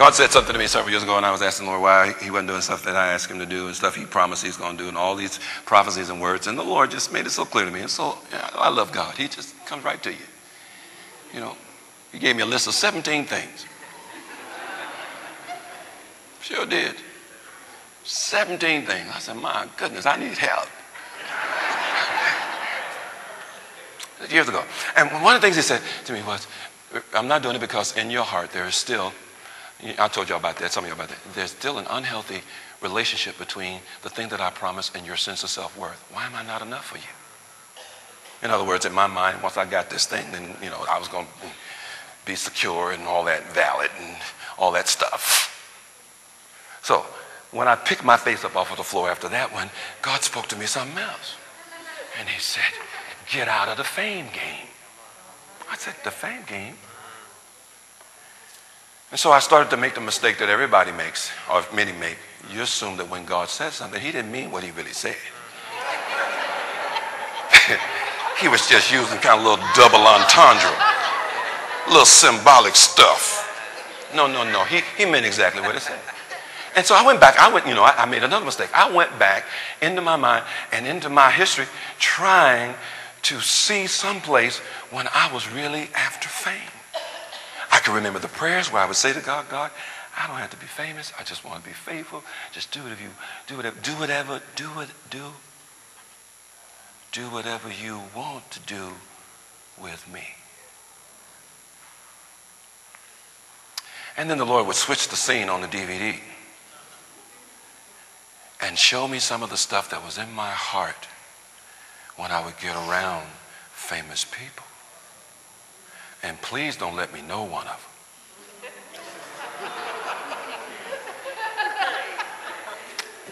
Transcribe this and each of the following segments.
God said something to me several years ago, and I was asking the Lord why he wasn't doing stuff that I asked him to do and stuff he promised he's going to do and all these prophecies and words. And the Lord just made it so clear to me. And so I love God. He just comes right to you. You know, he gave me a list of 17 things. Sure did. 17 things. I said, my goodness, I need help. Years ago. And one of the things he said to me was, I'm not doing it because in your heart there is still, I told you about that, some of you about that, there's still an unhealthy relationship between the thing that I promised and your sense of self-worth. Why am I not enough for you? In other words, in my mind, once I got this thing, then, you know, I was going to be secure and all that, valid and all that stuff. So when I picked my face up off of the floor after that one, God spoke to me something else. And he said, get out of the fame game. I said, the fame game? And so I started to make the mistake that everybody makes, or many make. You assume that when God says something, he didn't mean what he really said. He was just using kind of a little double entendre, little symbolic stuff. No. He meant exactly what it said. And so I went back. I made another mistake. I went back into my mind and into my history trying to see someplace when I was really after fame. I can remember the prayers where I would say to God, God, I don't have to be famous. I just want to be faithful. Just do whatever you want to do with me. And then the Lord would switch the scene on the DVD and show me some of the stuff that was in my heart when I would get around famous people. And please don't let me know one of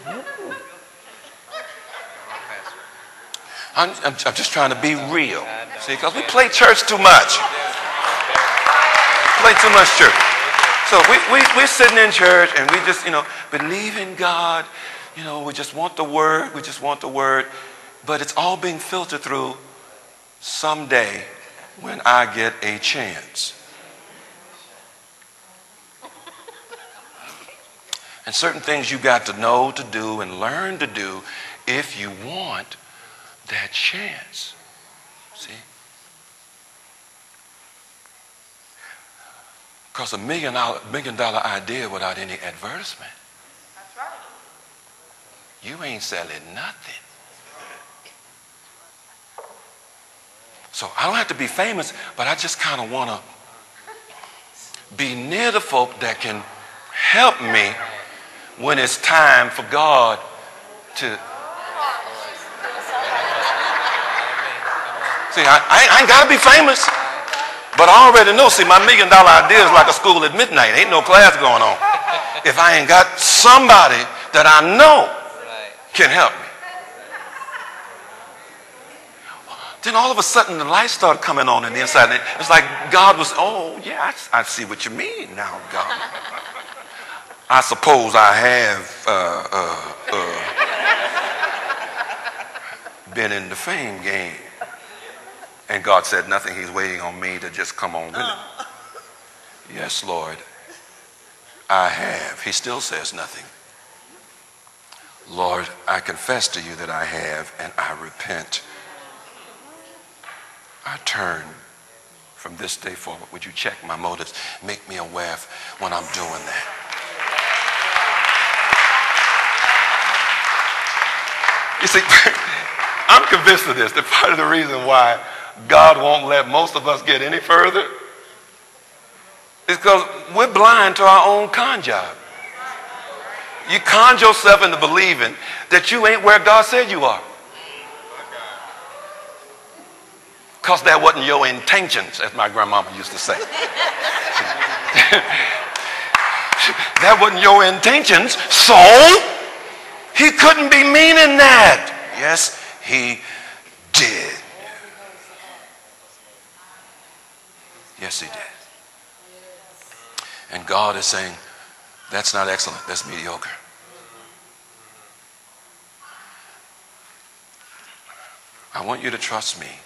them. I'm just trying to be real. See, because we play church too much. Play too much church. So we're sitting in church and we just, believe in God. We just want the word. We just want the word. But it's all being filtered through someday when I get a chance. And certain things you got to know to do and learn to do if you want that chance. See? Because $1 million idea without any advertisement. That's right. You ain't selling nothing. So I don't have to be famous, but I just kind of want to be near the folk that can help me when it's time for God to. See, I ain't got to be famous, but I already know. See, my $1 million idea is like a school at midnight. Ain't no class going on. If I ain't got somebody that I know can help me. Then all of a sudden the light started coming on in the inside. And it's like God was, oh yeah, I see what you mean now, God. I suppose I have been in the fame game. And God said nothing. He's waiting on me to just come on with it. Yes, Lord, I have. He still says nothing. Lord, I confess to you that I have, and I repent. I turn from this day forward. Would you check my motives? Make me aware of when I'm doing that. You see, I'm convinced of this. That part of the reason why God won't let most of us get any further is because we're blind to our own con job. You con yourself into believing that you ain't where God said you are. Because that wasn't your intentions, as my grandmama used to say. That wasn't your intentions, so he couldn't be meaning that. Yes, he did. Yes, he did. And God is saying, that's not excellent, that's mediocre. I want you to trust me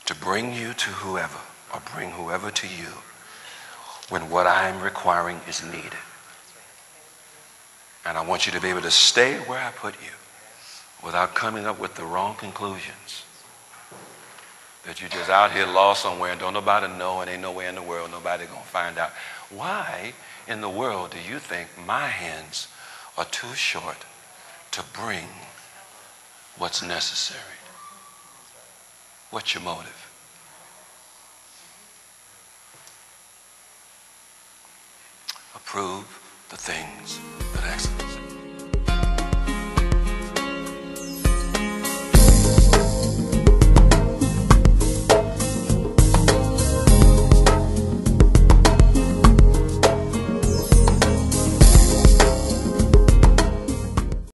to bring you to whoever, or bring whoever to you when what I'm requiring is needed. And I want you to be able to stay where I put you without coming up with the wrong conclusions. That you're just out here lost somewhere and don't nobody know, and ain't nowhere in the world nobody gonna find out. Why in the world do you think my hands are too short to bring what's necessary? What's your motive? Approve the things that are excellent.